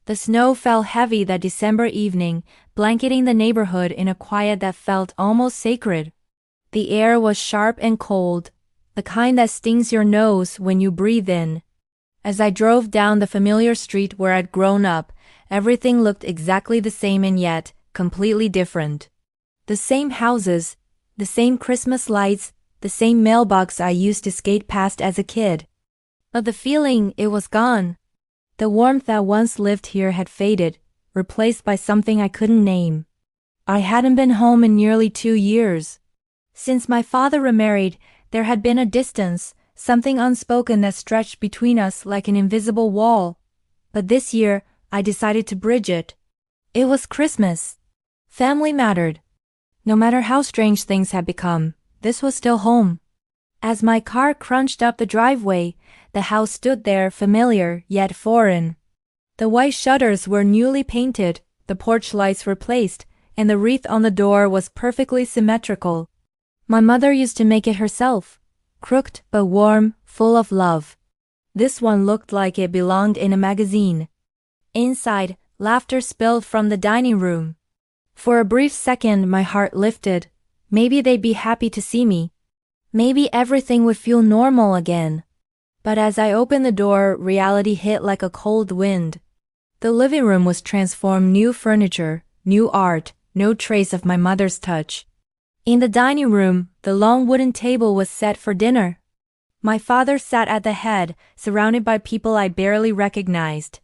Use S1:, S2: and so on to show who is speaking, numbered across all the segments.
S1: The snow fell heavy that December evening, blanketing the neighborhood in a quiet that felt almost sacred. The air was sharp and cold, the kind that stings your nose when you breathe in. As I drove down the familiar street where I'd grown up, everything looked exactly the same and yet completely different. The same houses, the same Christmas lights, the same mailbox I used to skate past as a kid. But the feeling, it was gone. The warmth that once lived here had faded, replaced by something I couldn't name. I hadn't been home in nearly 2 years. Since my father remarried, there had been a distance, something unspoken that stretched between us like an invisible wall. But this year, I decided to bridge it. It was Christmas. Family mattered. No matter how strange things had become, this was still home. As my car crunched up the driveway, the house stood there familiar yet foreign. The white shutters were newly painted, the porch lights replaced, and the wreath on the door was perfectly symmetrical. My mother used to make it herself, crooked but warm, full of love. This one looked like it belonged in a magazine. Inside, laughter spilled from the dining room. For a brief second my heart lifted. Maybe they'd be happy to see me. Maybe everything would feel normal again. But as I opened the door, reality hit like a cold wind. The living room was transformed, new furniture, new art, no trace of my mother's touch. In the dining room, the long wooden table was set for dinner. My father sat at the head, surrounded by people I barely recognized.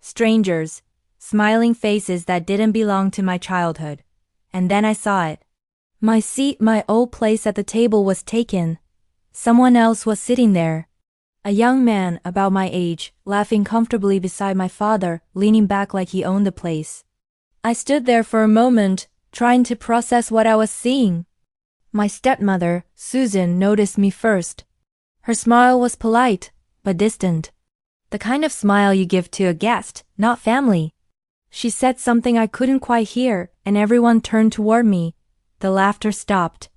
S1: Strangers, smiling faces that didn't belong to my childhood. And then I saw it. My seat, my old place at the table, was taken. Someone else was sitting there. A young man, about my age, laughing comfortably beside my father, leaning back like he owned the place. I stood there for a moment, trying to process what I was seeing. My stepmother, Susan, noticed me first. Her smile was polite, but distant. The kind of smile you give to a guest, not family. She said something I couldn't quite hear, and everyone turned toward me. The laughter stopped.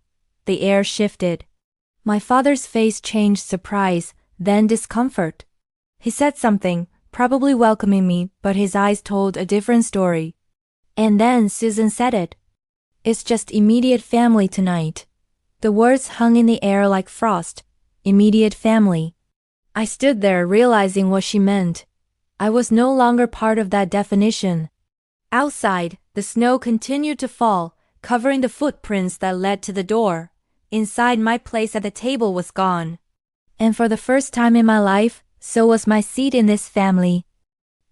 S1: The air shifted. My father's face changed surprise, then discomfort. He said something, probably welcoming me, but his eyes told a different story. And then Susan said it. "It's just immediate family tonight." The words hung in the air like frost. Immediate family. I stood there realizing what she meant. I was no longer part of that definition. Outside, the snow continued to fall, covering the footprints that led to the door. Inside, my place at the table was gone. And for the first time in my life, so was my seat in this family.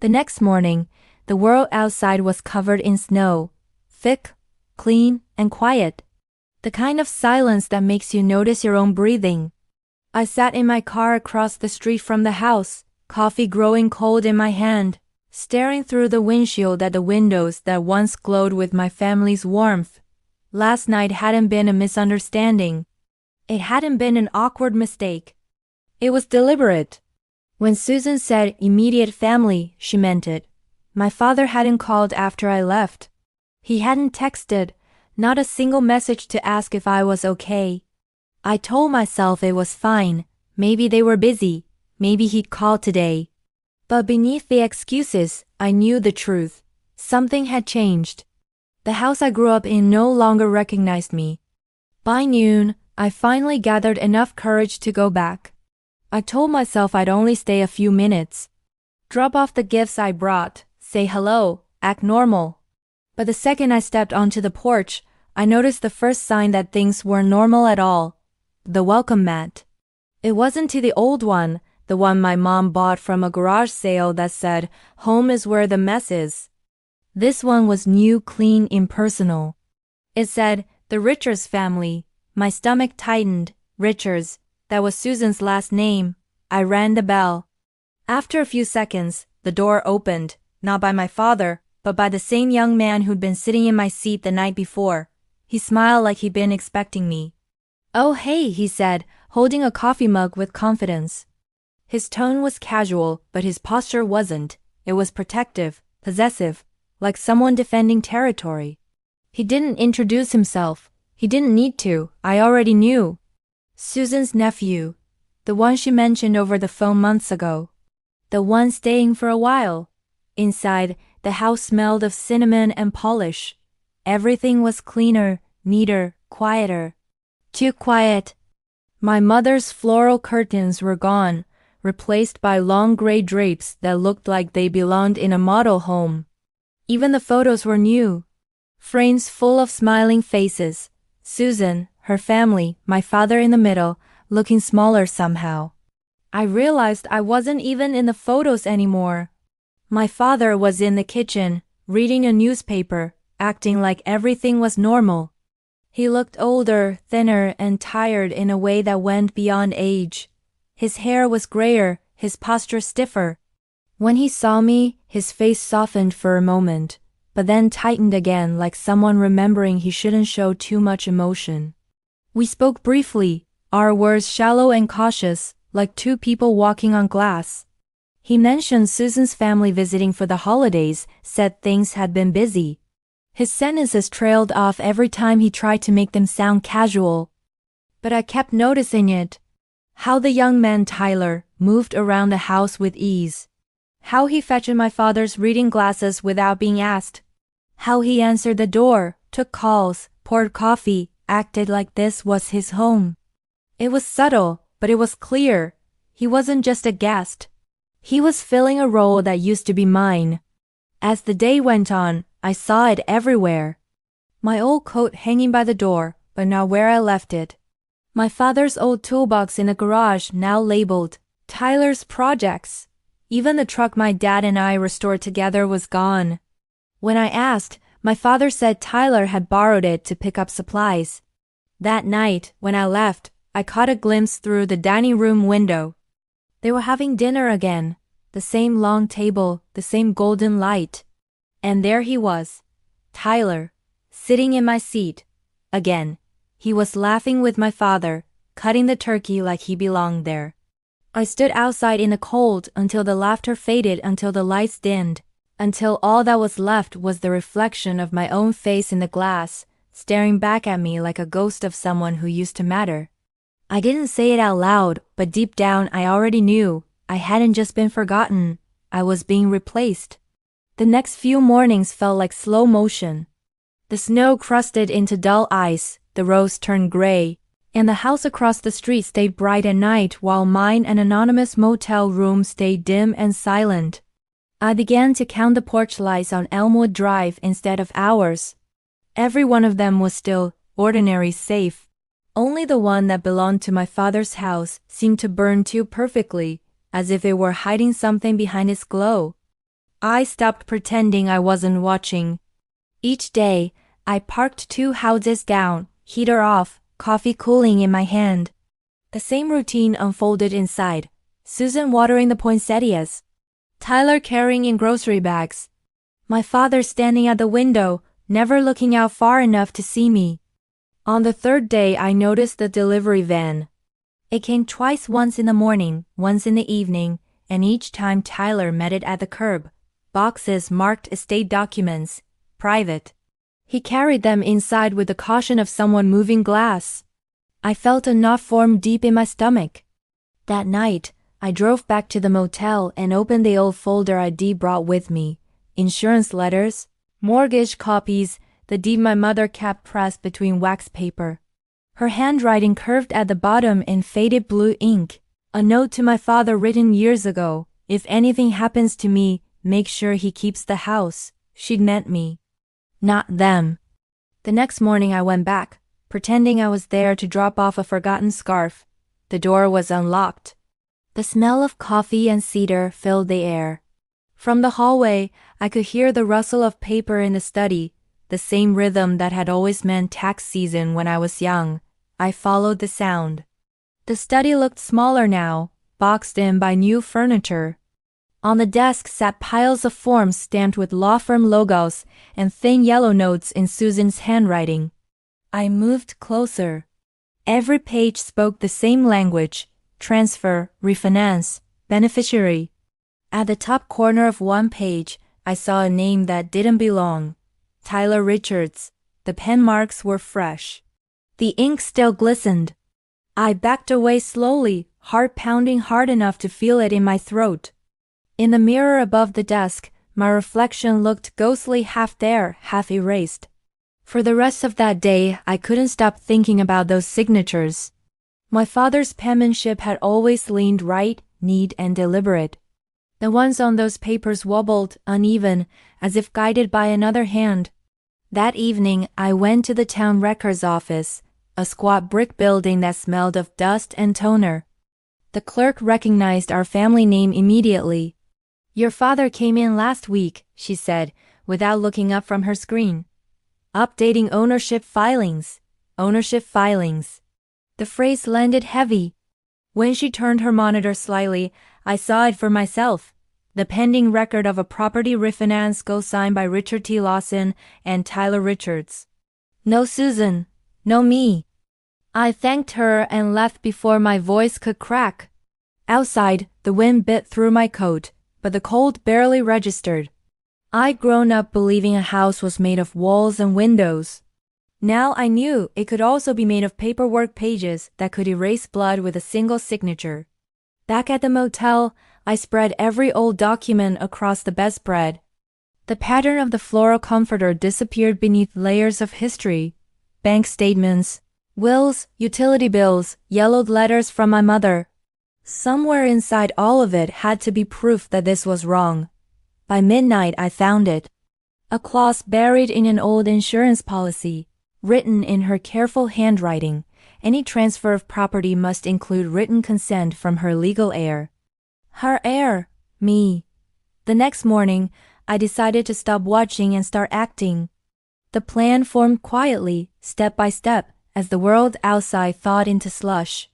S1: The next morning, the world outside was covered in snow. Thick, clean, and quiet. The kind of silence that makes you notice your own breathing. I sat in my car across the street from the house, coffee growing cold in my hand, staring through the windshield at the windows that once glowed with my family's warmth. Last night hadn't been a misunderstanding. It hadn't been an awkward mistake. It was deliberate. When Susan said immediate family, she meant it. My father hadn't called after I left. He hadn't texted, not a single message to ask if I was okay. I told myself it was fine. Maybe they were busy. Maybe he'd call today. But beneath the excuses, I knew the truth. Something had changed. The house I grew up in no longer recognized me. By noon, I finally gathered enough courage to go back. I told myself I'd only stay a few minutes. Drop off the gifts I brought, say hello, act normal. But the second I stepped onto the porch, I noticed the first sign that things weren't normal at all. The welcome mat. It wasn't to the old one, the one my mom bought from a garage sale that said, "Home is where the mess is." This one was new, clean, impersonal. It said, "The Richards family." My stomach tightened. Richards. That was Susan's last name. I rang the bell. After a few seconds, the door opened, not by my father, but by the same young man who'd been sitting in my seat the night before. He smiled like he'd been expecting me. "Oh hey," he said, holding a coffee mug with confidence. His tone was casual, but his posture wasn't. It was protective, possessive, like someone defending territory. He didn't introduce himself. He didn't need to. I already knew. Susan's nephew. The one she mentioned over the phone months ago. The one staying for a while. Inside, the house smelled of cinnamon and polish. Everything was cleaner, neater, quieter. Too quiet. My mother's floral curtains were gone, replaced by long gray drapes that looked like they belonged in a model home. Even the photos were new. Frames full of smiling faces. Susan, her family, my father in the middle, looking smaller somehow. I realized I wasn't even in the photos anymore. My father was in the kitchen, reading a newspaper, acting like everything was normal. He looked older, thinner, and tired in a way that went beyond age. His hair was grayer, his posture stiffer. When he saw me, his face softened for a moment, but then tightened again like someone remembering he shouldn't show too much emotion. We spoke briefly, our words shallow and cautious, like two people walking on glass. He mentioned Susan's family visiting for the holidays, said things had been busy. His sentences trailed off every time he tried to make them sound casual. But I kept noticing it. How the young man Tyler moved around the house with ease. How he fetched my father's reading glasses without being asked. How he answered the door, took calls, poured coffee, acted like this was his home. It was subtle, but it was clear. He wasn't just a guest. He was filling a role that used to be mine. As the day went on, I saw it everywhere. My old coat hanging by the door, but not where I left it. My father's old toolbox in the garage now labeled Tyler's Projects. Even the truck my dad and I restored together was gone. When I asked, my father said Tyler had borrowed it to pick up supplies. That night, when I left, I caught a glimpse through the dining room window. They were having dinner again, the same long table, the same golden light. And there he was, Tyler, sitting in my seat. Again, he was laughing with my father, cutting the turkey like he belonged there. I stood outside in the cold until the laughter faded, until the lights dimmed, until all that was left was the reflection of my own face in the glass, staring back at me like a ghost of someone who used to matter. I didn't say it out loud, but deep down I already knew. I hadn't just been forgotten, I was being replaced. The next few mornings felt like slow motion. The snow crusted into dull ice, the roads turned gray, and the house across the street stayed bright at night while mine, an anonymous motel room, stayed dim and silent. I began to count the porch lights on Elmwood Drive instead of hours. Every one of them was still, ordinary, safe. Only the one that belonged to my father's house seemed to burn too perfectly, as if it were hiding something behind its glow. I stopped pretending I wasn't watching. Each day, I parked 2 houses down, heater off, coffee cooling in my hand. The same routine unfolded inside. Susan watering the poinsettias. Tyler carrying in grocery bags. My father standing at the window, never looking out far enough to see me. On the 3rd day, I noticed the delivery van. It came twice, once in the morning, once in the evening, and each time Tyler met it at the curb. Boxes marked estate documents, private. He carried them inside with the caution of someone moving glass. I felt a knot form deep in my stomach. That night, I drove back to the motel and opened the old folder I'd brought with me. Insurance letters, mortgage copies, the deed my mother kept pressed between wax paper. Her handwriting curved at the bottom in faded blue ink. A note to my father written years ago. If anything happens to me, make sure he keeps the house. She'd meant me, not them. The next morning I went back, pretending I was there to drop off a forgotten scarf. The door was unlocked. The smell of coffee and cedar filled the air. From the hallway, I could hear the rustle of paper in the study, the same rhythm that had always meant tax season when I was young. I followed the sound. The study looked smaller now, boxed in by new furniture. On the desk sat piles of forms stamped with law firm logos and thin yellow notes in Susan's handwriting. I moved closer. Every page spoke the same language: transfer, refinance, beneficiary. At the top corner of one page, I saw a name that didn't belong. Tyler Richards. The pen marks were fresh. The ink still glistened. I backed away slowly, heart pounding hard enough to feel it in my throat. In the mirror above the desk, my reflection looked ghostly, half there, half erased. For the rest of that day, I couldn't stop thinking about those signatures. My father's penmanship had always leaned right, neat and deliberate. The ones on those papers wobbled, uneven, as if guided by another hand. That evening, I went to the town records office, a squat brick building that smelled of dust and toner. The clerk recognized our family name immediately. "Your father came in last week," she said, without looking up from her screen. "Updating ownership filings. Ownership filings." The phrase landed heavy. When she turned her monitor slightly, I saw it for myself. The pending record of a property refinance co-signed by Richard T. Lawson and Tyler Richards. No Susan. No me. I thanked her and left before my voice could crack. Outside, the wind bit through my coat, but the cold barely registered. I'd grown up believing a house was made of walls and windows. Now I knew it could also be made of paperwork pages that could erase blood with a single signature. Back at the motel, I spread every old document across the bedspread. The pattern of the floral comforter disappeared beneath layers of history. Bank statements, wills, utility bills, yellowed letters from my mother. Somewhere inside all of it had to be proof that this was wrong. By midnight I found it. A clause buried in an old insurance policy, written in her careful handwriting. Any transfer of property must include written consent from her legal heir. Her heir, me. The next morning, I decided to stop watching and start acting. The plan formed quietly, step by step, as the world outside thawed into slush.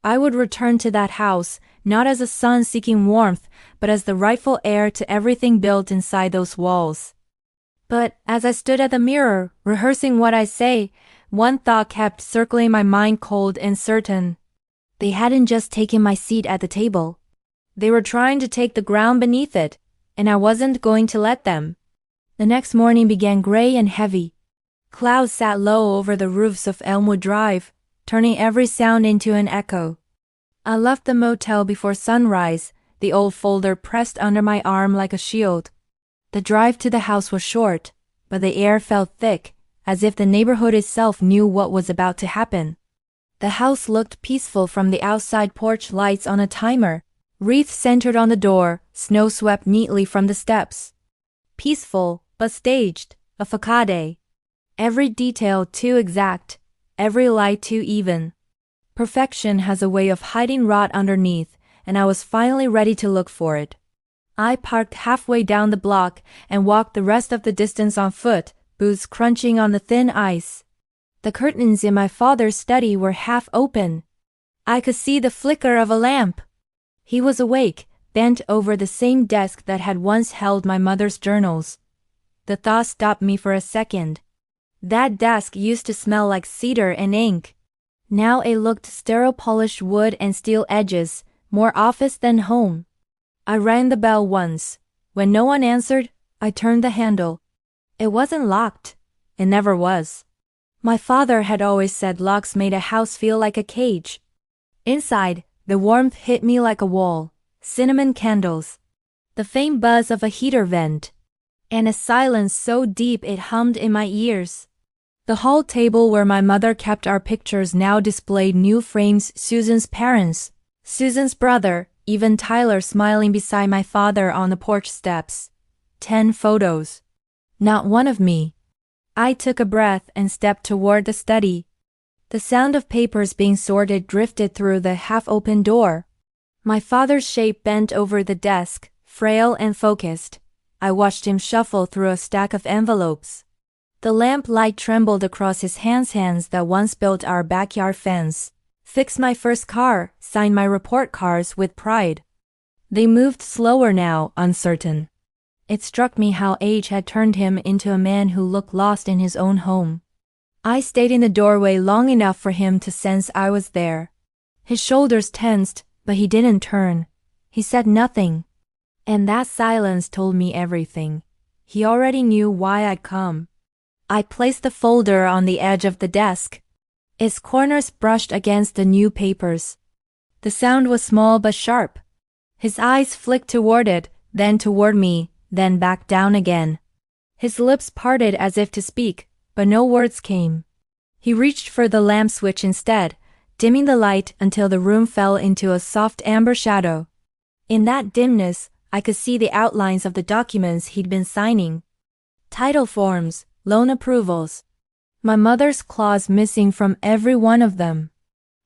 S1: I would return to that house, not as a son seeking warmth, but as the rightful heir to everything built inside those walls. But as I stood at the mirror, rehearsing what I say, one thought kept circling my mind, cold and certain. They hadn't just taken my seat at the table. They were trying to take the ground beneath it, and I wasn't going to let them. The next morning began gray and heavy. Clouds sat low over the roofs of Elmwood Drive, turning every sound into an echo. I left the motel before sunrise, the old folder pressed under my arm like a shield. The drive to the house was short, but the air felt thick, as if the neighborhood itself knew what was about to happen. The house looked peaceful from the outside porch, lights on a timer, wreath centered on the door, snow swept neatly from the steps. Peaceful, but staged, a facade. Every detail too exact, every light too even. Perfection has a way of hiding rot underneath, and I was finally ready to look for it. I parked halfway down the block and walked the rest of the distance on foot, boots crunching on the thin ice. The curtains in my father's study were half open. I could see the flicker of a lamp. He was awake, bent over the same desk that had once held my mother's journals. The thought stopped me for a second. That desk used to smell like cedar and ink. Now it looked sterile, polished wood and steel edges, more office than home. I rang the bell once. When no one answered, I turned the handle. It wasn't locked. It never was. My father had always said locks made a house feel like a cage. Inside, the warmth hit me like a wall. Cinnamon candles. The faint buzz of a heater vent. And a silence so deep it hummed in my ears. The hall table where my mother kept our pictures now displayed new frames, Susan's parents, Susan's brother, even Tyler smiling beside my father on the porch steps. 10 photos. Not one of me. I took a breath and stepped toward the study. The sound of papers being sorted drifted through the half-open door. My father's shape bent over the desk, frail and focused. I watched him shuffle through a stack of envelopes. The lamplight trembled across his hands that once built our backyard fence. Fixed my first car, signed my report cards with pride. They moved slower now, uncertain. It struck me how age had turned him into a man who looked lost in his own home. I stayed in the doorway long enough for him to sense I was there. His shoulders tensed, but he didn't turn. He said nothing. And that silence told me everything. He already knew why I'd come. I placed the folder on the edge of the desk. Its corners brushed against the new papers. The sound was small but sharp. His eyes flicked toward it, then toward me, then back down again. His lips parted as if to speak, but no words came. He reached for the lamp switch instead, dimming the light until the room fell into a soft amber shadow. In that dimness, I could see the outlines of the documents he'd been signing. Title forms, loan approvals. My mother's claws missing from every one of them.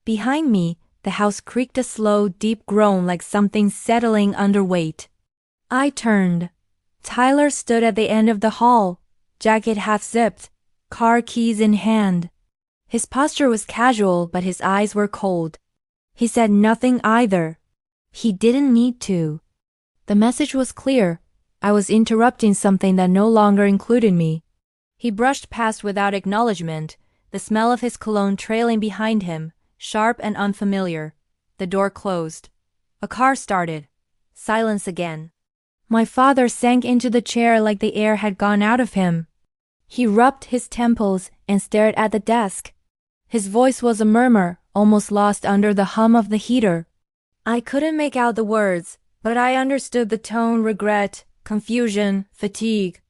S1: Behind me, the house creaked a slow, deep groan like something settling under weight. I turned. Tyler stood at the end of the hall, jacket half zipped, car keys in hand. His posture was casual, but his eyes were cold. He said nothing either. He didn't need to. The message was clear. I was interrupting something that no longer included me. He brushed past without acknowledgement, the smell of his cologne trailing behind him, sharp and unfamiliar. The door closed. A car started. Silence again. My father sank into the chair like the air had gone out of him. He rubbed his temples and stared at the desk. His voice was a murmur, almost lost under the hum of the heater. I couldn't make out the words, but I understood the tone: regret, confusion, fatigue,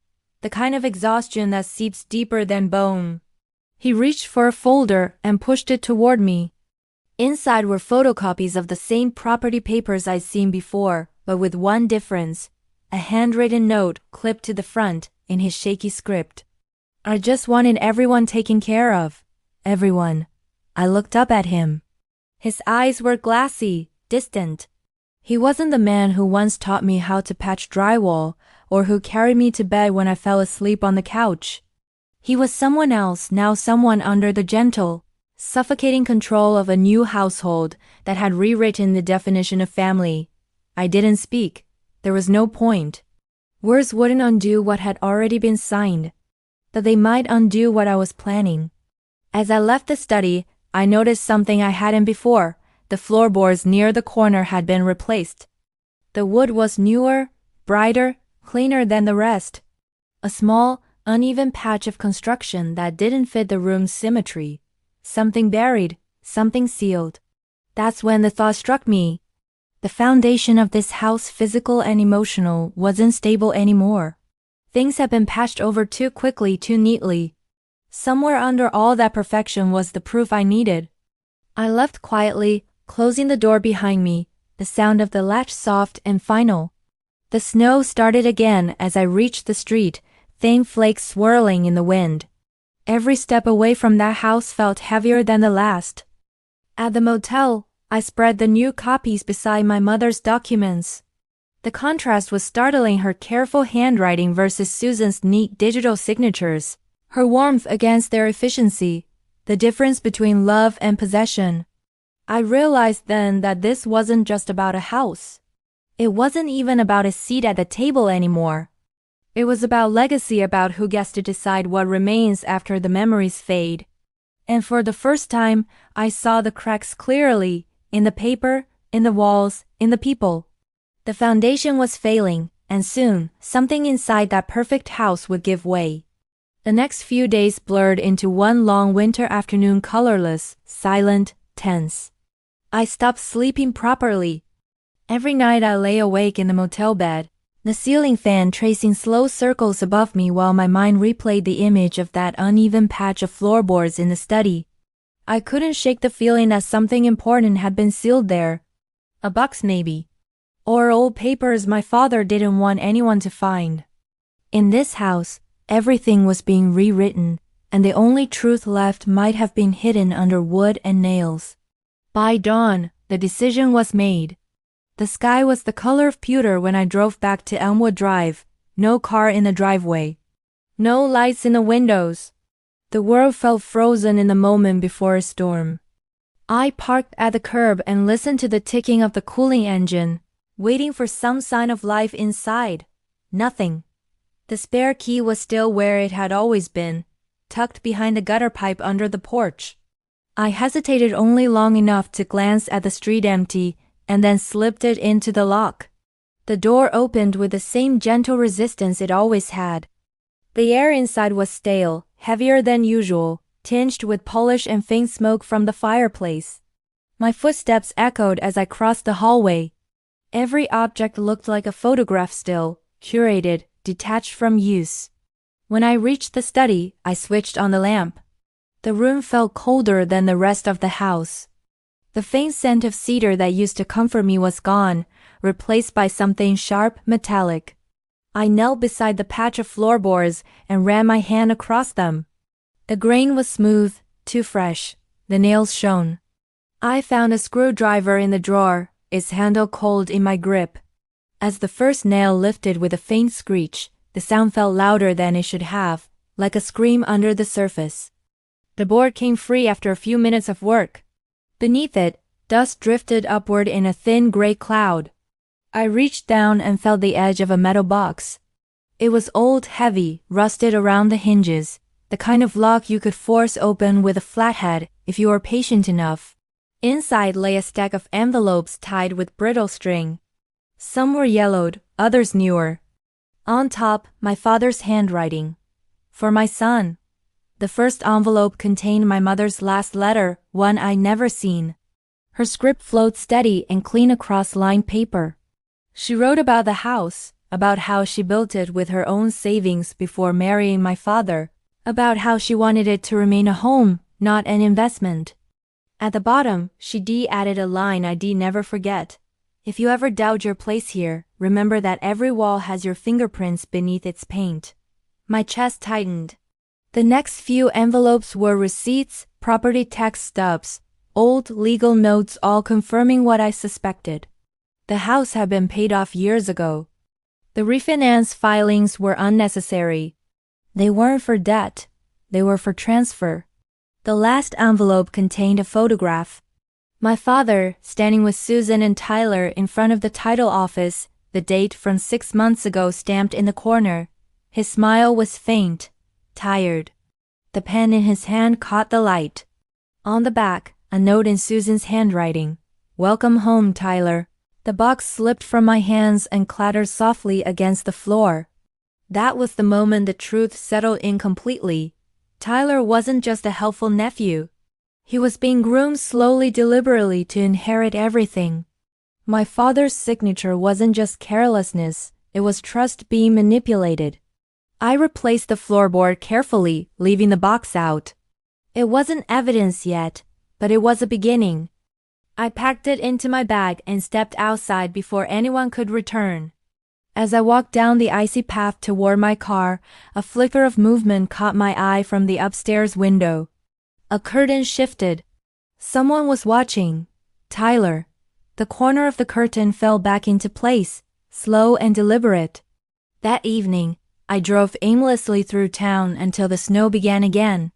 S1: the kind of exhaustion that seeps deeper than bone. He reached for a folder and pushed it toward me. Inside were photocopies of the same property papers I'd seen before, but with one difference: a handwritten note clipped to the front in his shaky script. I just wanted everyone taken care of. Everyone. I looked up at him. His eyes were glassy, distant. He wasn't the man who once taught me how to patch drywall, or who carried me to bed when I fell asleep on the couch. He was someone else, now someone under the gentle, suffocating control of a new household that had rewritten the definition of family. I didn't speak. There was no point. Words wouldn't undo what had already been signed. But they might undo what I was planning. As I left the study, I noticed something I hadn't before. The floorboards near the corner had been replaced. The wood was newer, brighter, cleaner than the rest. A small, uneven patch of construction that didn't fit the room's symmetry. Something buried, something sealed. That's when the thought struck me. The foundation of this house, physical and emotional, wasn't stable anymore. Things had been patched over too quickly, too neatly. Somewhere under all that perfection was the proof I needed. I left quietly, closing the door behind me, the sound of the latch soft and final. The snow started again as I reached the street, thin flakes swirling in the wind. Every step away from that house felt heavier than the last. At the motel, I spread the new copies beside my mother's documents. The contrast was startling: her careful handwriting versus Susan's neat digital signatures, her warmth against their efficiency, the difference between love and possession. I realized then that this wasn't just about a house. It wasn't even about a seat at the table anymore. It was about legacy, about who gets to decide what remains after the memories fade. And for the first time, I saw the cracks clearly, in the paper, in the walls, in the people. The foundation was failing, and soon, something inside that perfect house would give way. The next few days blurred into one long winter afternoon, colorless, silent, tense. I stopped sleeping properly. Every night I lay awake in the motel bed, the ceiling fan tracing slow circles above me while my mind replayed the image of that uneven patch of floorboards in the study. I couldn't shake the feeling that something important had been sealed there. A box maybe. Or old papers my father didn't want anyone to find. In this house, everything was being rewritten, and the only truth left might have been hidden under wood and nails. By dawn, the decision was made. The sky was the color of pewter when I drove back to Elmwood Drive. No car in the driveway. No lights in the windows. The world felt frozen in the moment before a storm. I parked at the curb and listened to the ticking of the cooling engine, waiting for some sign of life inside. Nothing. The spare key was still where it had always been, tucked behind the gutter pipe under the porch. I hesitated only long enough to glance at the street empty, and then slipped it into the lock. The door opened with the same gentle resistance it always had. The air inside was stale, heavier than usual, tinged with polish and faint smoke from the fireplace. My footsteps echoed as I crossed the hallway. Every object looked like a photograph still, curated, detached from use. When I reached the study, I switched on the lamp. The room felt colder than the rest of the house. The faint scent of cedar that used to comfort me was gone, replaced by something sharp, metallic. I knelt beside the patch of floorboards and ran my hand across them. The grain was smooth, too fresh. The nails shone. I found a screwdriver in the drawer, its handle cold in my grip. As the first nail lifted with a faint screech, the sound felt louder than it should have, like a scream under the surface. The board came free after a few minutes of work. Beneath it, dust drifted upward in a thin gray cloud. I reached down and felt the edge of a metal box. It was old, heavy, rusted around the hinges, the kind of lock you could force open with a flathead if you were patient enough. Inside lay a stack of envelopes tied with brittle string. Some were yellowed, others newer. On top, my father's handwriting. For my son. The first envelope contained my mother's last letter, one I'd never seen. Her script flowed steady and clean across lined paper. She wrote about the house, about how she built it with her own savings before marrying my father, about how she wanted it to remain a home, not an investment. At the bottom, she added a line I'd never forget. If you ever doubt your place here, remember that every wall has your fingerprints beneath its paint. My chest tightened. The next few envelopes were receipts, property tax stubs, old legal notes, all confirming what I suspected. The house had been paid off years ago. The refinance filings were unnecessary. They weren't for debt. They were for transfer. The last envelope contained a photograph. My father, standing with Susan and Tyler in front of the title office, the date from 6 months ago stamped in the corner. His smile was faint, tired. The pen in his hand caught the light. On the back, a note in Susan's handwriting. Welcome home, Tyler. The box slipped from my hands and clattered softly against the floor. That was the moment the truth settled in completely. Tyler wasn't just a helpful nephew. He was being groomed slowly, deliberately to inherit everything. My father's signature wasn't just carelessness, it was trust being manipulated. I replaced the floorboard carefully, leaving the box out. It wasn't evidence yet, but it was a beginning. I packed it into my bag and stepped outside before anyone could return. As I walked down the icy path toward my car, a flicker of movement caught my eye from the upstairs window. A curtain shifted. Someone was watching. Tyler. The corner of the curtain fell back into place, slow and deliberate. That evening, I drove aimlessly through town until the snow began again.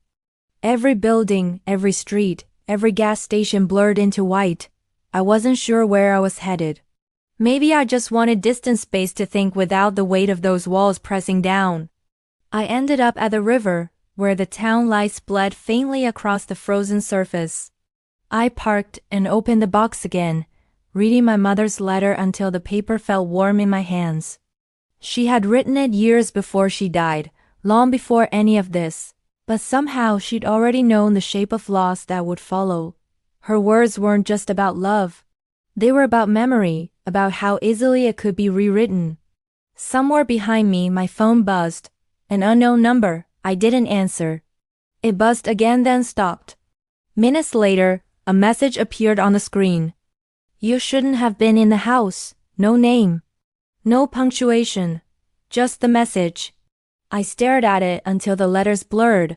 S1: Every building, every street, every gas station blurred into white. I wasn't sure where I was headed. Maybe I just wanted distant space to think without the weight of those walls pressing down. I ended up at the river, where the town lights bled faintly across the frozen surface. I parked and opened the box again, reading my mother's letter until the paper felt warm in my hands. She had written it years before she died, long before any of this, but somehow she'd already known the shape of loss that would follow. Her words weren't just about love. They were about memory, about how easily it could be rewritten. Somewhere behind me, my phone buzzed. An unknown number. I didn't answer. It buzzed again, then stopped. Minutes later, a message appeared on the screen. You shouldn't have been in the house. No name. No punctuation. Just the message. I stared at it until the letters blurred.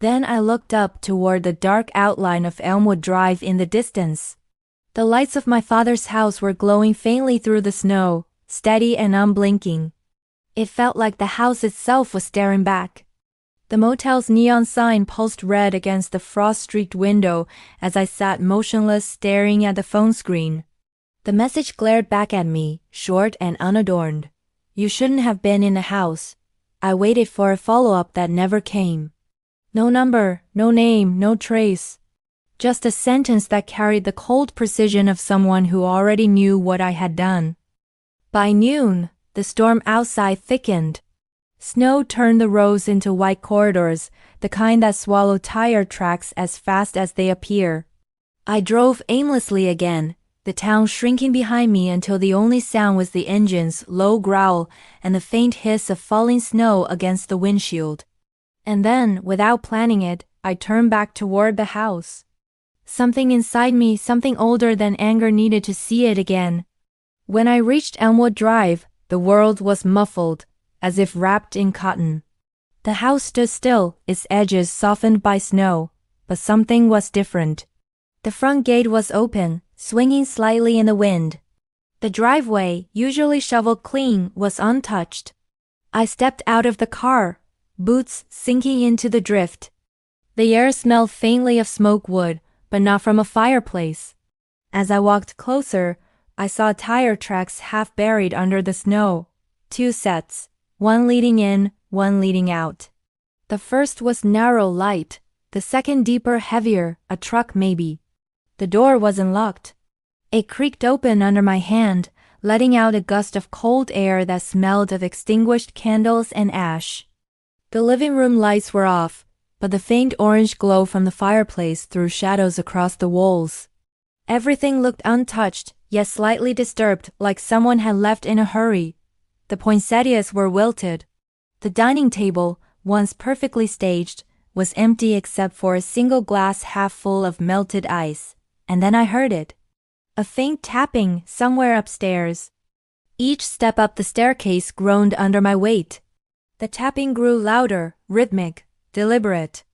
S1: Then I looked up toward the dark outline of Elmwood Drive in the distance. The lights of my father's house were glowing faintly through the snow, steady and unblinking. It felt like the house itself was staring back. The motel's neon sign pulsed red against the frost-streaked window as I sat motionless staring at the phone screen. The message glared back at me, short and unadorned. You shouldn't have been in the house. I waited for a follow-up that never came. No number, no name, no trace. Just a sentence that carried the cold precision of someone who already knew what I had done. By noon, the storm outside thickened. Snow turned the roads into white corridors, the kind that swallow tire tracks as fast as they appear. I drove aimlessly again, the town shrinking behind me until the only sound was the engine's low growl and the faint hiss of falling snow against the windshield. And then, without planning it, I turned back toward the house. Something inside me, something older than anger, needed to see it again. When I reached Elmwood Drive, the world was muffled, as if wrapped in cotton. The house stood still, its edges softened by snow, but something was different. The front gate was open, swinging slightly in the wind. The driveway, usually shoveled clean, was untouched. I stepped out of the car, boots sinking into the drift. The air smelled faintly of smoke wood, but not from a fireplace. As I walked closer, I saw tire tracks half buried under the snow. 2 sets, one leading in, one leading out. The first was narrow, light, the second deeper, heavier, a truck maybe. The door wasn't locked. It creaked open under my hand, letting out a gust of cold air that smelled of extinguished candles and ash. The living room lights were off, but the faint orange glow from the fireplace threw shadows across the walls. Everything looked untouched, yet slightly disturbed, like someone had left in a hurry. The poinsettias were wilted. The dining table, once perfectly staged, was empty except for a single glass half full of melted ice. And then I heard it. A faint tapping somewhere upstairs. Each step up the staircase groaned under my weight. The tapping grew louder, rhythmic, deliberate.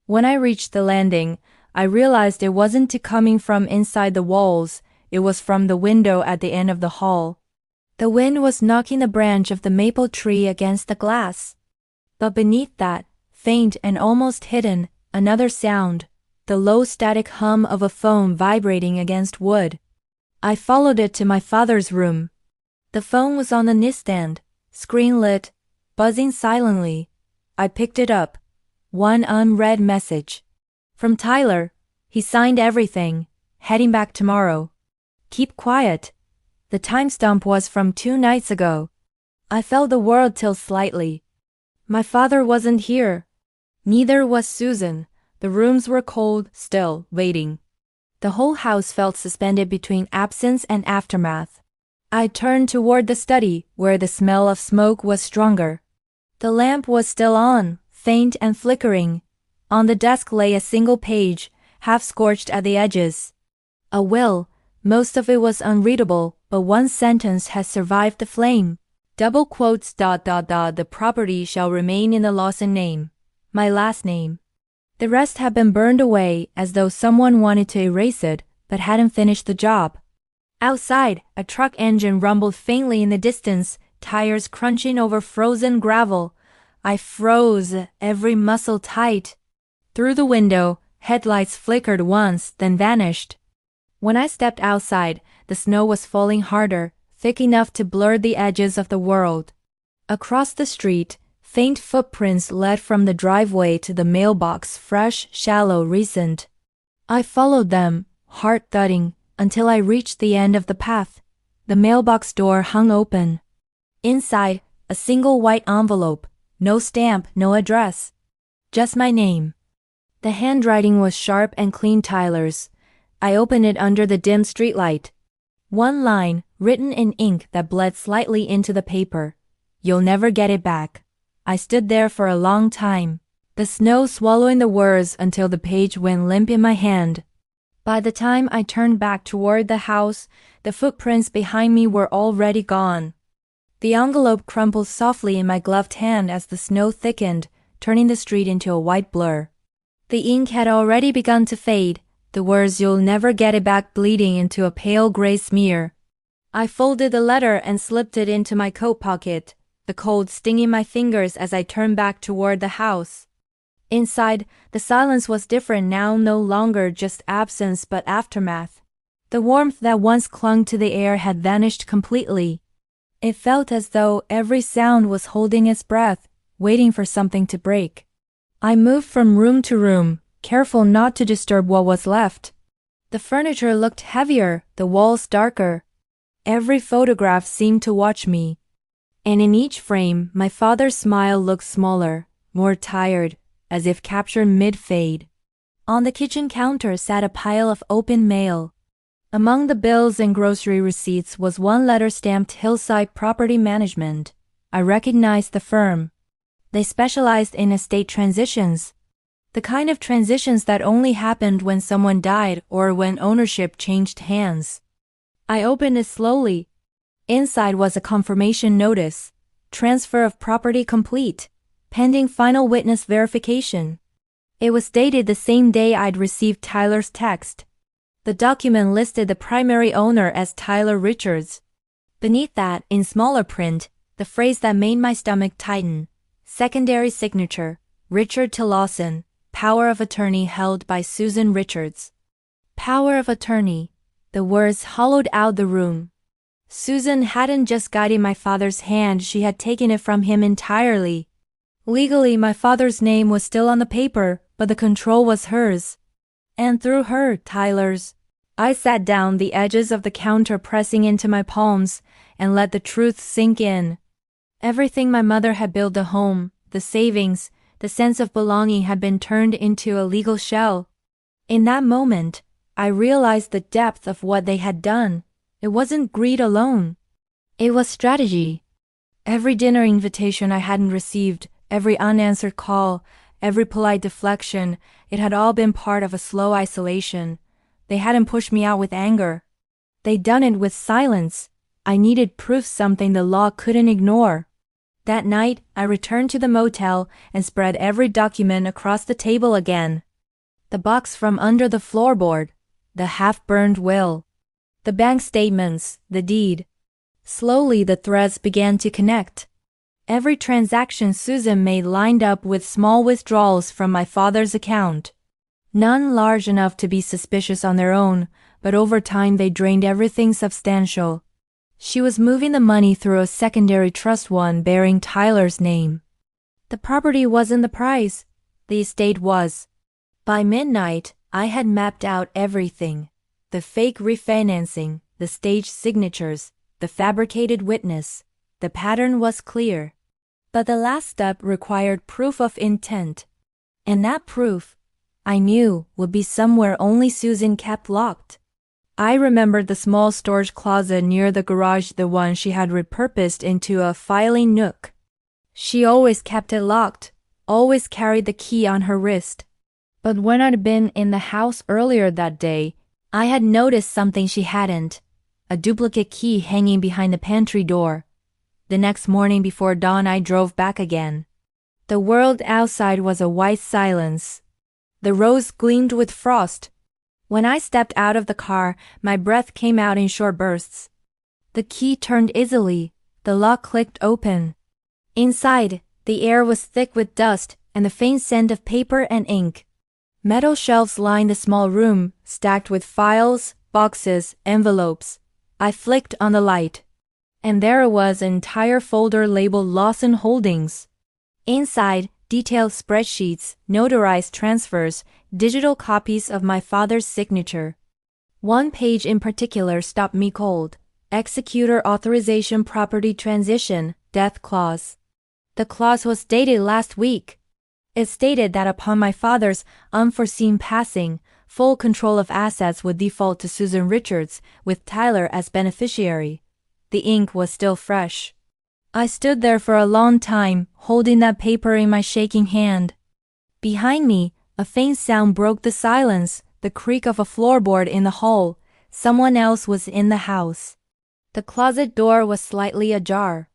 S1: When I reached the landing, I realized it wasn't coming from inside the walls, it was from the window at the end of the hall. The wind was knocking the branch of the maple tree against the glass. But beneath that, faint and almost hidden, another sound, the low static hum of a phone vibrating against wood. I followed it to my father's room. The phone was on the nightstand, screen lit, buzzing silently. I picked it up. One unread message. From Tyler. He signed everything. Heading back tomorrow. Keep quiet. The timestamp was from 2 nights ago. I felt the world tilt slightly. My father wasn't here. Neither was Susan. The rooms were cold, still, waiting. The whole house felt suspended between absence and aftermath. I turned toward the study, where the smell of smoke was stronger. The lamp was still on, faint and flickering. On the desk lay a single page, half scorched at the edges. A will. Most of it was unreadable, but one sentence had survived the flame. Double quotes ... The property shall remain in the Lawson name. My last name. The rest had been burned away as though someone wanted to erase it, but hadn't finished the job. Outside, a truck engine rumbled faintly in the distance, tires crunching over frozen gravel. I froze, every muscle tight. Through the window, headlights flickered once, then vanished. When I stepped outside, the snow was falling harder, thick enough to blur the edges of the world. Across the street, faint footprints led from the driveway to the mailbox, fresh, shallow, recent. I followed them, heart thudding, until I reached the end of the path. The mailbox door hung open. Inside, a single white envelope, no stamp, no address. Just my name. The handwriting was sharp and clean, Tyler's. I opened it under the dim streetlight. One line, written in ink that bled slightly into the paper. You'll never get it back. I stood there for a long time, the snow swallowing the words until the page went limp in my hand. By the time I turned back toward the house, the footprints behind me were already gone. The envelope crumpled softly in my gloved hand as the snow thickened, turning the street into a white blur. The ink had already begun to fade, the words "you'll never get it back" bleeding into a pale gray smear. I folded the letter and slipped it into my coat pocket, the cold stinging my fingers as I turned back toward the house. Inside, the silence was different now, no longer just absence but aftermath. The warmth that once clung to the air had vanished completely. It felt as though every sound was holding its breath, waiting for something to break. I moved from room to room, careful not to disturb what was left. The furniture looked heavier, the walls darker. Every photograph seemed to watch me. And in each frame, my father's smile looked smaller, more tired, as if captured mid-fade. On the kitchen counter sat a pile of open mail. Among the bills and grocery receipts was one letter stamped Hillside Property Management. I recognized the firm. They specialized in estate transitions. The kind of transitions that only happened when someone died or when ownership changed hands. I opened it slowly. Inside was a confirmation notice. Transfer of property complete. Pending final witness verification. It was dated the same day I'd received Tyler's text. The document listed the primary owner as Tyler Richards. Beneath that, in smaller print, the phrase that made my stomach tighten. Secondary signature, Richard T. Lawson, power of attorney held by Susan Richards. Power of attorney. The words hollowed out the room. Susan hadn't just guided my father's hand, she had taken it from him entirely. Legally, my father's name was still on the paper, but the control was hers. And through her, Tyler's. I sat down, the edges of the counter pressing into my palms, and let the truth sink in. Everything my mother had built, the home, the savings, the sense of belonging, had been turned into a legal shell. In that moment, I realized the depth of what they had done. It wasn't greed alone. It was strategy. Every dinner invitation I hadn't received, every unanswered call, every polite deflection, it had all been part of a slow isolation. They hadn't pushed me out with anger. They'd done it with silence. I needed proof, something the law couldn't ignore. That night, I returned to the motel and spread every document across the table again. The box from under the floorboard, the half-burned will, the bank statements, the deed. Slowly the threads began to connect. Every transaction Susan made lined up with small withdrawals from my father's account. None large enough to be suspicious on their own, but over time they drained everything substantial. She was moving the money through a secondary trust, one bearing Tyler's name. The property wasn't the prize. The estate was. By midnight, I had mapped out everything. The fake refinancing, the staged signatures, the fabricated witness. The pattern was clear. But the last step required proof of intent. And that proof, I knew, would be somewhere only Susan kept locked. I remembered the small storage closet near the garage, the one she had repurposed into a filing nook. She always kept it locked, always carried the key on her wrist. But when I'd been in the house earlier that day, I had noticed something she hadn't. A duplicate key hanging behind the pantry door. The next morning before dawn I drove back again. The world outside was a white silence. The roads gleamed with frost. When I stepped out of the car, my breath came out in short bursts. The key turned easily. The lock clicked open. Inside, the air was thick with dust and the faint scent of paper and ink. Metal shelves lined the small room, stacked with files, boxes, envelopes. I flicked on the light. And there was an entire folder labeled Lawson Holdings. Inside, detailed spreadsheets, notarized transfers, digital copies of my father's signature. One page in particular stopped me cold. Executor authorization, property transition, death clause. The clause was dated last week. It stated that upon my father's unforeseen passing, full control of assets would default to Susan Richards, with Tyler as beneficiary. The ink was still fresh. I stood there for a long time, holding that paper in my shaking hand. Behind me, a faint sound broke the silence, the creak of a floorboard in the hall. Someone else was in the house. The closet door was slightly ajar.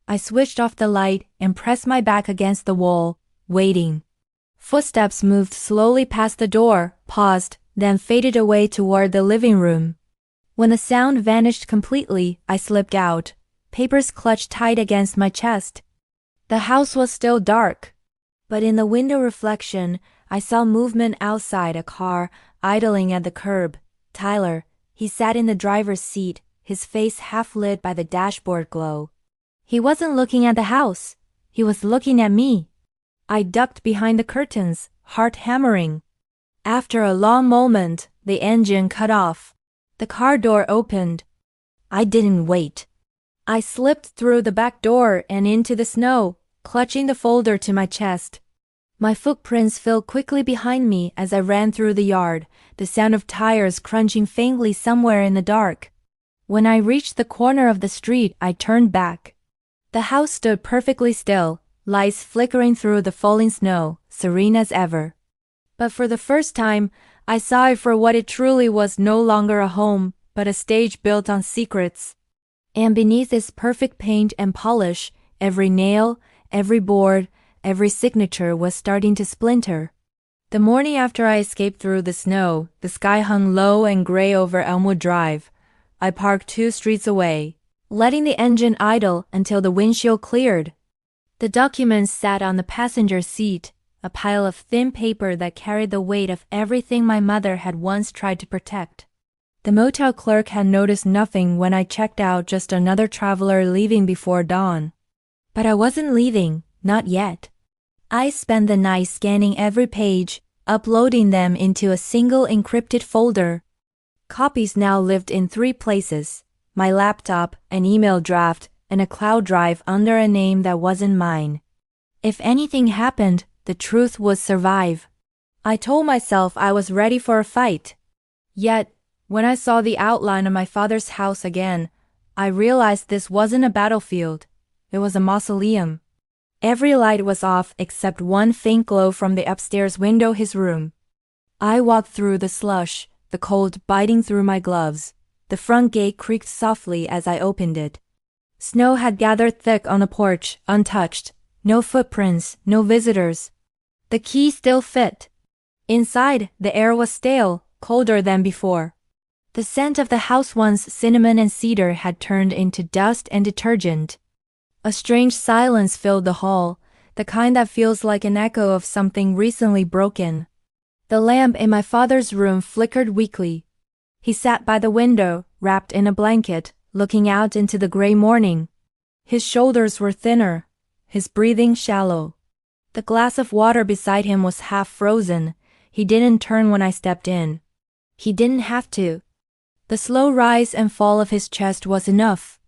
S1: I switched off the light and pressed my back against the wall, waiting. Footsteps moved slowly past the door, paused, then faded away toward the living room. When the sound vanished completely, I slipped out, papers clutched tight against my chest. The house was still dark, but in the window reflection, I saw movement outside, a car idling at the curb. Tyler, he sat in the driver's seat, his face half lit by the dashboard glow. He wasn't looking at the house. He was looking at me. I ducked behind the curtains, heart hammering. After a long moment, the engine cut off. The car door opened. I didn't wait. I slipped through the back door and into the snow, clutching the folder to my chest. My footprints fell quickly behind me as I ran through the yard, the sound of tires crunching faintly somewhere in the dark. When I reached the corner of the street, I turned back. The house stood perfectly still, lights flickering through the falling snow, serene as ever. But for the first time, I saw it for what it truly was, no longer a home, but a stage built on secrets. And beneath its perfect paint and polish, every nail, every board, every signature was starting to splinter. The morning after I escaped through the snow, the sky hung low and gray over Elmwood Drive. I parked 2 streets away, letting the engine idle until the windshield cleared. The documents sat on the passenger seat, a pile of thin paper that carried the weight of everything my mother had once tried to protect. The motel clerk had noticed nothing when I checked out, just another traveler leaving before dawn. But I wasn't leaving, not yet. I spent the night scanning every page, uploading them into a single encrypted folder. Copies now lived in 3 places: my laptop, an email draft, and a cloud drive under a name that wasn't mine. If anything happened, the truth would survive. I told myself I was ready for a fight. Yet, when I saw the outline of my father's house again, I realized this wasn't a battlefield. It was a mausoleum. Every light was off except one faint glow from the upstairs window, his room. I walked through the slush, the cold biting through my gloves. The front gate creaked softly as I opened it. Snow had gathered thick on the porch, untouched. No footprints, no visitors. The key still fit. Inside, the air was stale, colder than before. The scent of the house, once cinnamon and cedar, had turned into dust and detergent. A strange silence filled the hall, the kind that feels like an echo of something recently broken. The lamp in my father's room flickered weakly. He sat by the window, wrapped in a blanket, looking out into the gray morning. His shoulders were thinner, his breathing shallow. The glass of water beside him was half frozen. He didn't turn when I stepped in. He didn't have to. The slow rise and fall of his chest was enough.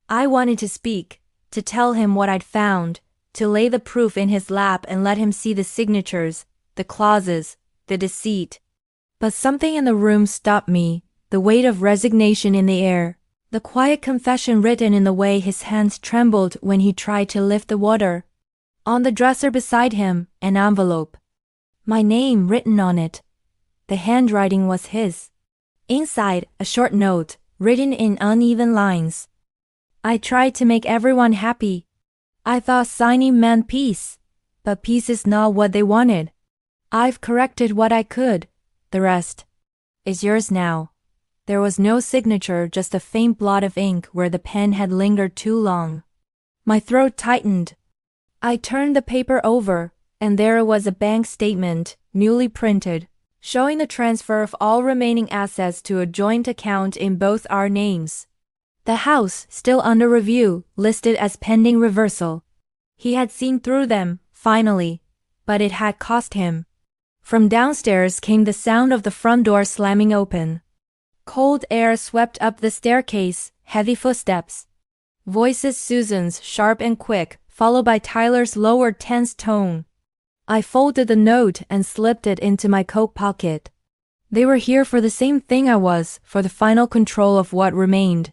S1: I wanted to speak, to tell him what I'd found, to lay the proof in his lap and let him see the signatures, the clauses, the deceit. But something in the room stopped me, the weight of resignation in the air, the quiet confession written in the way his hands trembled when he tried to lift the water. On the dresser beside him, an envelope. My name written on it. The handwriting was his. Inside, a short note, written in uneven lines. I tried to make everyone happy. I thought signing meant peace, but peace is not what they wanted. I've corrected what I could. The rest is yours now. There was no signature, just a faint blot of ink where the pen had lingered too long. My throat tightened. I turned the paper over, and there was a bank statement, newly printed, showing the transfer of all remaining assets to a joint account in both our names. The house, still under review, listed as pending reversal. He had seen through them, finally, but it had cost him. From downstairs came the sound of the front door slamming open. Cold air swept up the staircase, heavy footsteps. Voices, Susan's sharp and quick, followed by Tyler's lowered, tense tone. I folded the note and slipped it into my coat pocket. They were here for the same thing I was, for the final control of what remained.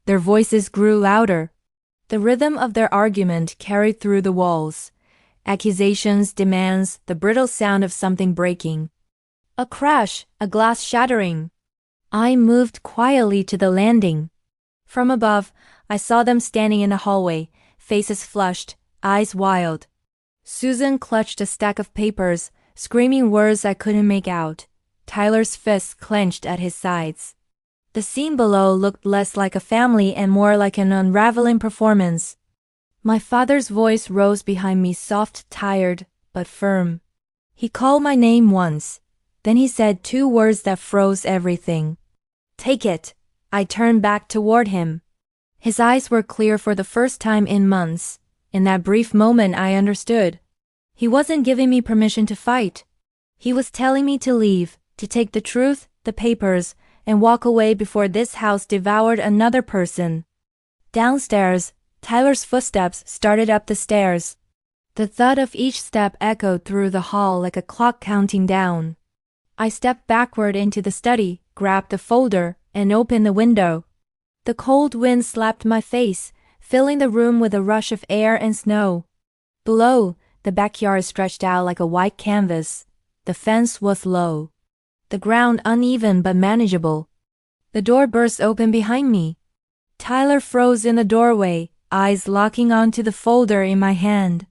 S1: Their voices grew louder. The rhythm of their argument carried through the walls. Accusations, demands, the brittle sound of something breaking. A crash, a glass shattering. I moved quietly to the landing. From above, I saw them standing in the hallway, faces flushed, eyes wild. Susan clutched a stack of papers, screaming words I couldn't make out. Tyler's fists clenched at his sides. The scene below looked less like a family and more like an unraveling performance. My father's voice rose behind me, soft, tired, but firm. He called my name once. Then he said 2 words that froze everything. Take it. I turned back toward him. His eyes were clear for the first time in months. In that brief moment I understood. He wasn't giving me permission to fight. He was telling me to leave, to take the truth, the papers, and walk away before this house devoured another person. Downstairs, Tyler's footsteps started up the stairs. The thud of each step echoed through the hall like a clock counting down. I stepped backward into the study, grabbed the folder, and opened the window. The cold wind slapped my face, filling the room with a rush of air and snow. Below, the backyard stretched out like a white canvas. The fence was low. The ground uneven but manageable. The door burst open behind me. Tyler froze in the doorway, eyes locking onto the folder in my hand.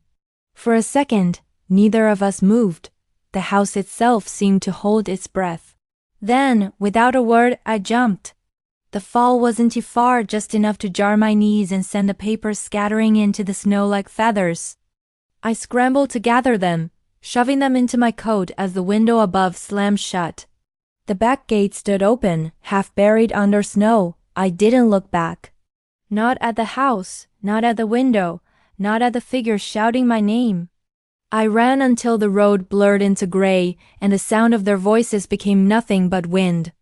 S1: For a second, neither of us moved. The house itself seemed to hold its breath. Then, without a word, I jumped. The fall wasn't too far, just enough to jar my knees and send the papers scattering into the snow like feathers. I scrambled to gather them, shoving them into my coat as the window above slammed shut. The back gate stood open, half buried under snow. I didn't look back. Not at the house, not at the window, not at the figure shouting my name. I ran until the road blurred into gray and the sound of their voices became nothing but wind.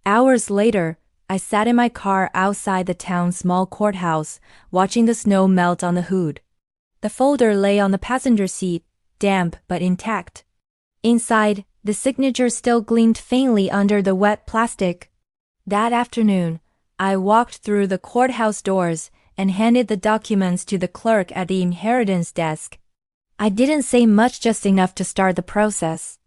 S1: Hours later, I sat in my car outside the town's small courthouse, watching the snow melt on the hood. The folder lay on the passenger seat, damp but intact. Inside, the signature still gleamed faintly under the wet plastic. That afternoon, I walked through the courthouse doors and handed the documents to the clerk at the inheritance desk. I didn't say much, just enough to start the process.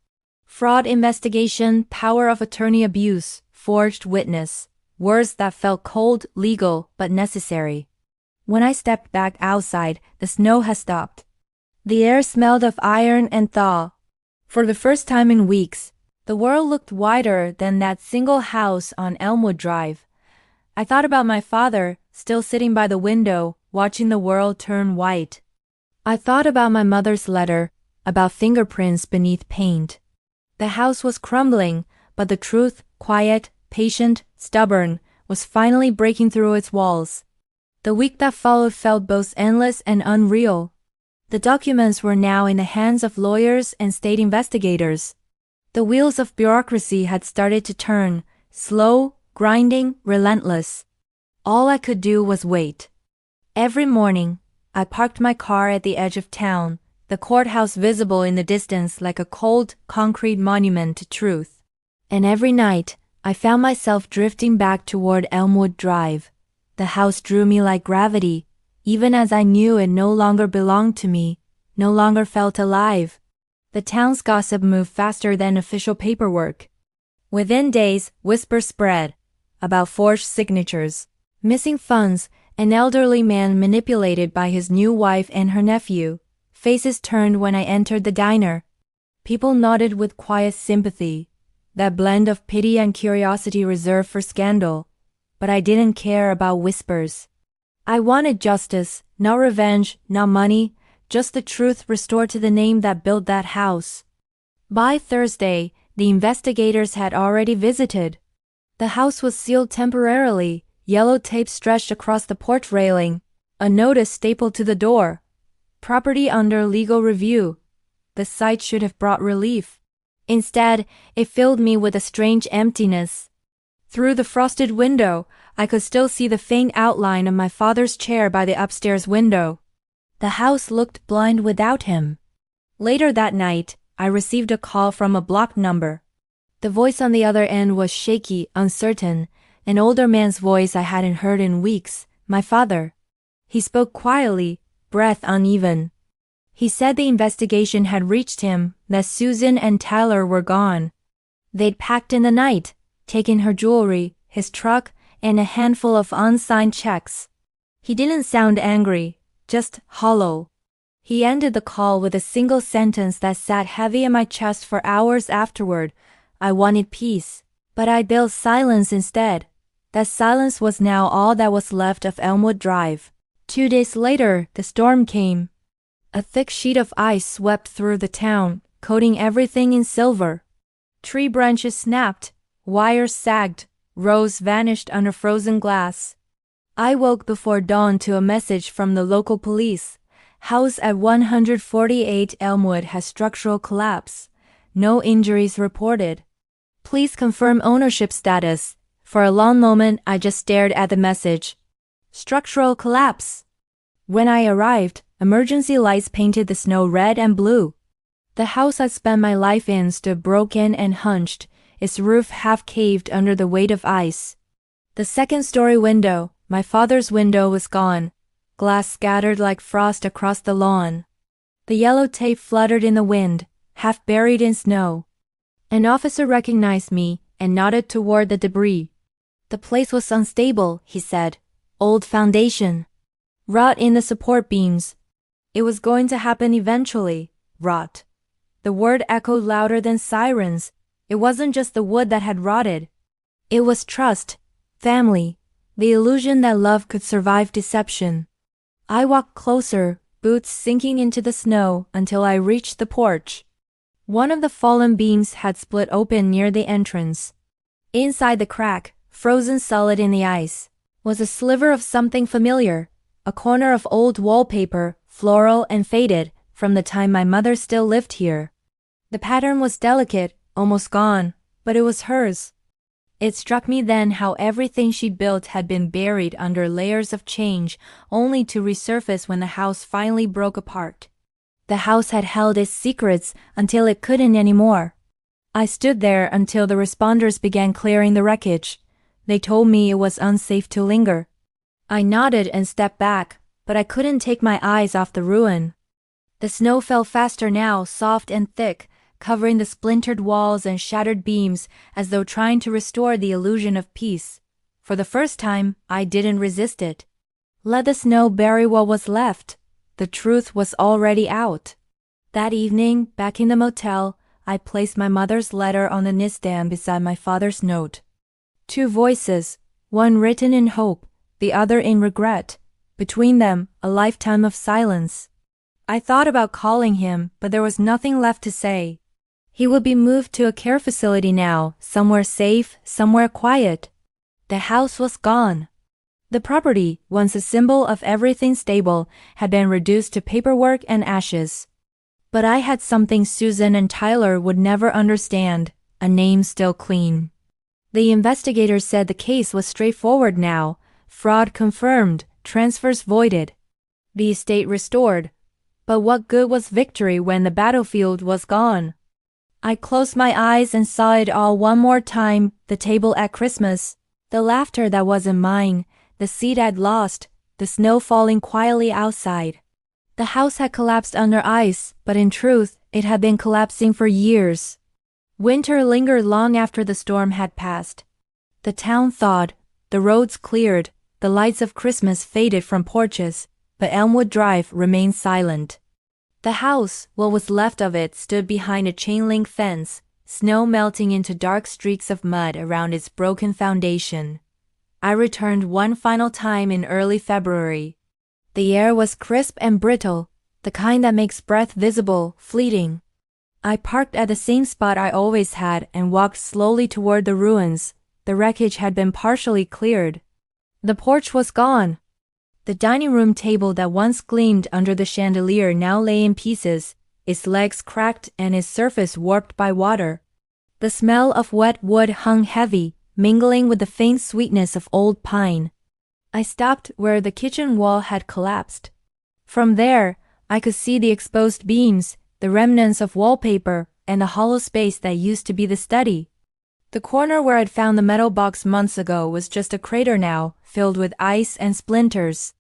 S1: Fraud investigation, power of attorney abuse, forged witness. Words that felt cold, legal, but necessary. When I stepped back outside, the snow had stopped. The air smelled of iron and thaw. For the first time in weeks, the world looked wider than that single house on Elmwood Drive. I thought about my father, still sitting by the window, watching the world turn white. I thought about my mother's letter, about fingerprints beneath paint. The house was crumbling, but the truth, quiet, patient, stubborn, was finally breaking through its walls. The week that followed felt both endless and unreal. The documents were now in the hands of lawyers and state investigators. The wheels of bureaucracy had started to turn, slow, grinding, relentless. All I could do was wait. Every morning, I parked my car at the edge of town, the courthouse visible in the distance like a cold, concrete monument to truth. And every night, I found myself drifting back toward Elmwood Drive. The house drew me like gravity, even as I knew it no longer belonged to me, no longer felt alive. The town's gossip moved faster than official paperwork. Within days, whispers spread about forged signatures, missing funds, an elderly man manipulated by his new wife and her nephew. Faces turned when I entered the diner. People nodded with quiet sympathy, that blend of pity and curiosity reserved for scandal. But I didn't care about whispers. I wanted justice, not revenge, not money, just the truth restored to the name that built that house. By Thursday, the investigators had already visited. The house was sealed temporarily, yellow tape stretched across the porch railing, a notice stapled to the door. Property under legal review. The sight should have brought relief. Instead, it filled me with a strange emptiness. Through the frosted window, I could still see the faint outline of my father's chair by the upstairs window. The house looked blind without him. Later that night, I received a call from a blocked number. The voice on the other end was shaky, uncertain, an older man's voice I hadn't heard in weeks, my father. He spoke quietly, breath uneven. He said the investigation had reached him, that Susan and Tyler were gone. They'd packed in the night, taken her jewelry, his truck, and a handful of unsigned checks. He didn't sound angry, just hollow. He ended the call with a single sentence that sat heavy in my chest for hours afterward. I wanted peace, but I built silence instead. That silence was now all that was left of Elmwood Drive. 2 days later, the storm came. A thick sheet of ice swept through the town, coating everything in silver. Tree branches snapped, wires sagged, roads vanished under frozen glass. I woke before dawn to a message from the local police. House at 148 Elmwood has structural collapse. No injuries reported. Please confirm ownership status. For a long moment, I just stared at the message. Structural collapse. When I arrived, Emergency lights painted the snow red and blue. The house I'd spent my life in stood broken and hunched, its roof half caved under the weight of ice. The second-story window, my father's window, was gone, glass scattered like frost across the lawn. The yellow tape fluttered in the wind, half buried in snow. An officer recognized me and nodded toward the debris. The place was unstable, he said. Old foundation. Rot in the support beams. It was going to happen eventually. Rot. The word echoed louder than sirens. It wasn't just the wood that had rotted. It was trust, family, the illusion that love could survive deception. I walked closer, boots sinking into the snow, until I reached the porch. One of the fallen beams had split open near the entrance. Inside the crack, frozen solid in the ice, was a sliver of something familiar, a corner of old wallpaper, floral and faded, from the time my mother still lived here. The pattern was delicate, almost gone, but it was hers. It struck me then how everything she built had been buried under layers of change, only to resurface when the house finally broke apart. The house had held its secrets until it couldn't anymore. I stood there until the responders began clearing the wreckage. They told me it was unsafe to linger. I nodded and stepped back, but I couldn't take my eyes off the ruin. The snow fell faster now, soft and thick, covering the splintered walls and shattered beams as though trying to restore the illusion of peace. For the first time, I didn't resist it. Let the snow bury what was left. The truth was already out. That evening, back in the motel, I placed my mother's letter on the nightstand beside my father's note. Two voices, one written in hope, the other in regret. Between them, a lifetime of silence. I thought about calling him, but there was nothing left to say. He would be moved to a care facility now, somewhere safe, somewhere quiet. The house was gone. The property, once a symbol of everything stable, had been reduced to paperwork and ashes. But I had something Susan and Tyler would never understand, a name still clean. The investigators said the case was straightforward now, fraud confirmed, transfers voided. The estate restored. But what good was victory when the battlefield was gone? I closed my eyes and saw it all one more time, the table at Christmas, the laughter that wasn't mine, the seat I'd lost, the snow falling quietly outside. The house had collapsed under ice, but in truth, it had been collapsing for years. Winter lingered long after the storm had passed. The town thawed, the roads cleared, the lights of Christmas faded from porches, but Elmwood Drive remained silent. The house, what was left of it, stood behind a chain-link fence, snow melting into dark streaks of mud around its broken foundation. I returned one final time in early February. The air was crisp and brittle, the kind that makes breath visible, fleeting. I parked at the same spot I always had and walked slowly toward the ruins. The wreckage had been partially cleared. The porch was gone. The dining room table that once gleamed under the chandelier now lay in pieces, its legs cracked and its surface warped by water. The smell of wet wood hung heavy, mingling with the faint sweetness of old pine. I stopped where the kitchen wall had collapsed. From there, I could see the exposed beams, the remnants of wallpaper, and the hollow space that used to be the study. The corner where I'd found the metal box months ago was just a crater now, filled with ice and splinters.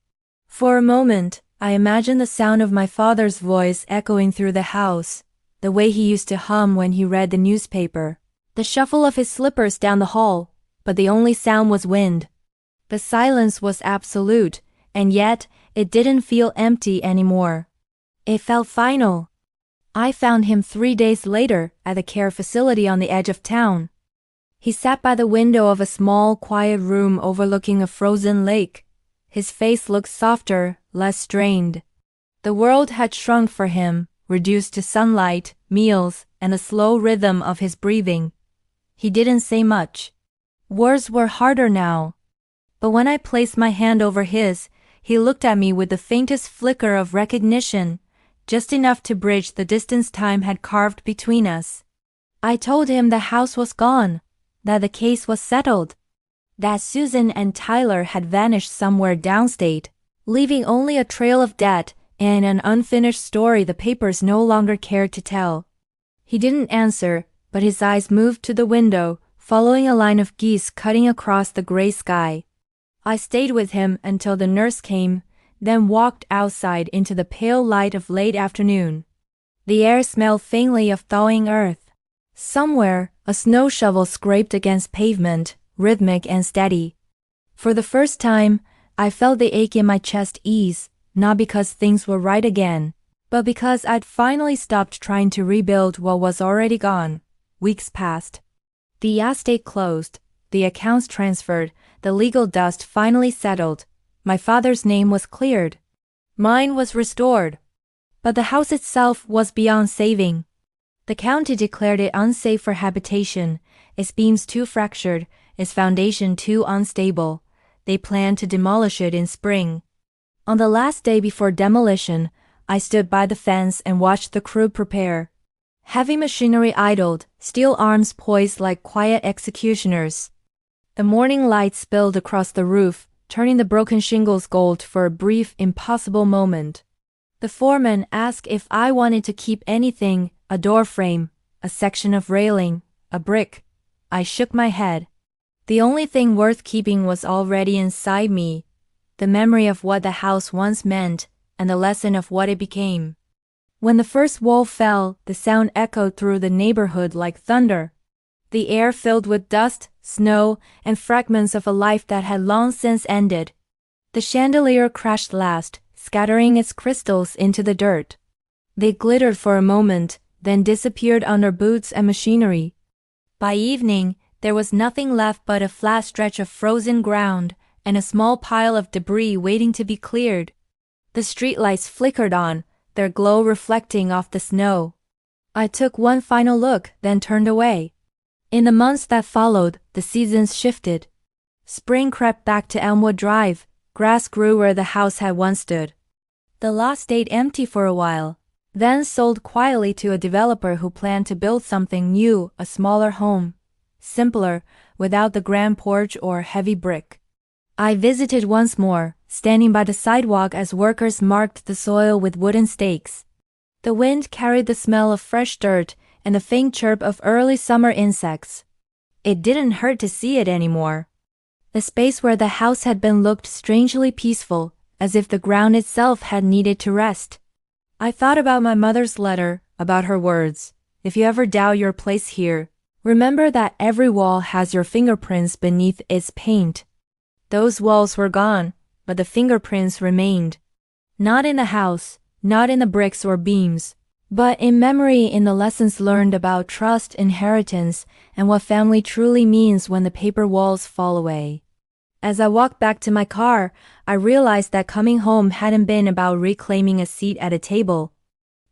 S1: For a moment, I imagined the sound of my father's voice echoing through the house, the way he used to hum when he read the newspaper, the shuffle of his slippers down the hall, but the only sound was wind. The silence was absolute, and yet it didn't feel empty anymore. It felt final. I found him 3 days later at the care facility on the edge of town. He sat by the window of a small, quiet room overlooking a frozen lake. His face looked softer, less strained. The world had shrunk for him, reduced to sunlight, meals, and the slow rhythm of his breathing. He didn't say much. Words were harder now. But when I placed my hand over his, he looked at me with the faintest flicker of recognition, just enough to bridge the distance time had carved between us. I told him the house was gone, that the case was settled, that Susan and Tyler had vanished somewhere downstate, leaving only a trail of debt, and an unfinished story the papers no longer cared to tell. He didn't answer, but his eyes moved to the window, following a line of geese cutting across the gray sky. I stayed with him until the nurse came, then walked outside into the pale light of late afternoon. The air smelled faintly of thawing earth. Somewhere, a snow shovel scraped against pavement, rhythmic and steady. For the first time, I felt the ache in my chest ease, not because things were right again, but because I'd finally stopped trying to rebuild what was already gone. Weeks passed. The estate closed, the accounts transferred, the legal dust finally settled. My father's name was cleared. Mine was restored. But the house itself was beyond saving. The county declared it unsafe for habitation, its beams too fractured, its foundation too unstable. They planned to demolish it in spring. On the last day before demolition, I stood by the fence and watched the crew prepare. Heavy machinery idled, steel arms poised like quiet executioners. The morning light spilled across the roof, turning the broken shingles gold for a brief, impossible moment. The foreman asked if I wanted to keep anything, a door frame, a section of railing, a brick. I shook my head. The only thing worth keeping was already inside me, the memory of what the house once meant, and the lesson of what it became. When the first wall fell, the sound echoed through the neighborhood like thunder. The air filled with dust, snow, and fragments of a life that had long since ended. The chandelier crashed last, scattering its crystals into the dirt. They glittered for a moment, then disappeared under boots and machinery. By evening, there was nothing left but a flat stretch of frozen ground and a small pile of debris waiting to be cleared. The streetlights flickered on, their glow reflecting off the snow. I took one final look, then turned away. In the months that followed, the seasons shifted. Spring crept back to Elmwood Drive, grass grew where the house had once stood. The lot stayed empty for a while, then sold quietly to a developer who planned to build something new, a smaller home. Simpler, without the grand porch or heavy brick. I visited once more, standing by the sidewalk as workers marked the soil with wooden stakes. The wind carried the smell of fresh dirt and the faint chirp of early summer insects. It didn't hurt to see it anymore. The space where the house had been looked strangely peaceful, as if the ground itself had needed to rest. I thought about my mother's letter, about her words. If you ever doubt your place here, remember that every wall has your fingerprints beneath its paint. Those walls were gone, but the fingerprints remained. Not in the house, not in the bricks or beams, but in memory, in the lessons learned about trust, inheritance, and what family truly means when the paper walls fall away. As I walked back to my car, I realized that coming home hadn't been about reclaiming a seat at a table.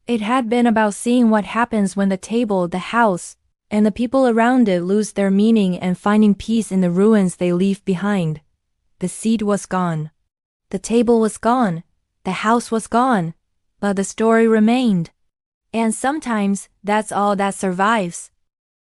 S1: It had been about seeing what happens when the table, the house, and the people around it lose their meaning and finding peace in the ruins they leave behind. The seat was gone. The table was gone. The house was gone. But the story remained. And sometimes, that's all that survives.